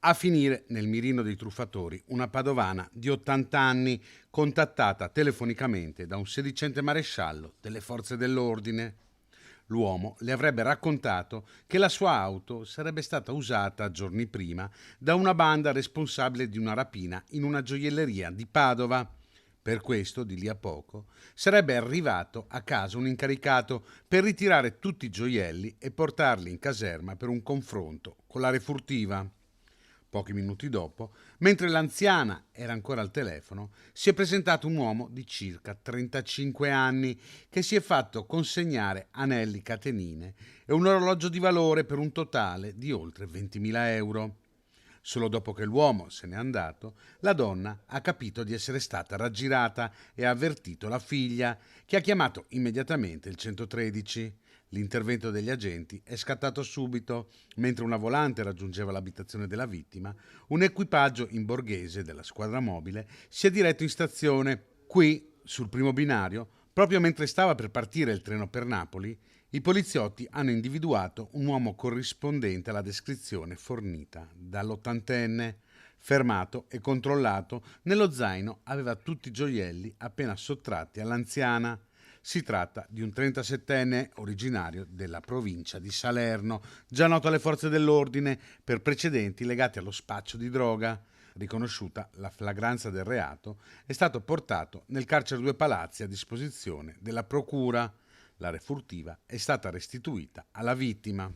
A finire nel mirino dei truffatori una padovana di 80 anni contattata telefonicamente da un sedicente maresciallo delle forze dell'ordine. L'uomo le avrebbe raccontato che la sua auto sarebbe stata usata giorni prima da una banda responsabile di una rapina in una gioielleria di Padova. Per questo, di lì a poco, sarebbe arrivato a casa un incaricato per ritirare tutti i gioielli e portarli in caserma per un confronto con la refurtiva. Pochi minuti dopo, mentre l'anziana era ancora al telefono, si è presentato un uomo di circa 35 anni che si è fatto consegnare anelli, catenine e un orologio di valore per un totale di oltre 20.000 euro. Solo dopo che l'uomo se n'è andato, la donna ha capito di essere stata raggirata e ha avvertito la figlia, che ha chiamato immediatamente il 113. L'intervento degli agenti è scattato subito. Mentre una volante raggiungeva l'abitazione della vittima, un equipaggio in borghese della squadra mobile si è diretto in stazione. Qui, sul primo binario, proprio mentre stava per partire il treno per Napoli, i poliziotti hanno individuato un uomo corrispondente alla descrizione fornita dall'ottantenne. Fermato e controllato, nello zaino aveva tutti i gioielli appena sottratti all'anziana. Si tratta di un 37enne originario della provincia di Salerno, già noto alle forze dell'ordine per precedenti legati allo spaccio di droga. Riconosciuta la flagranza del reato, è stato portato nel carcere Due Palazzi a disposizione della procura. La refurtiva è stata restituita alla vittima.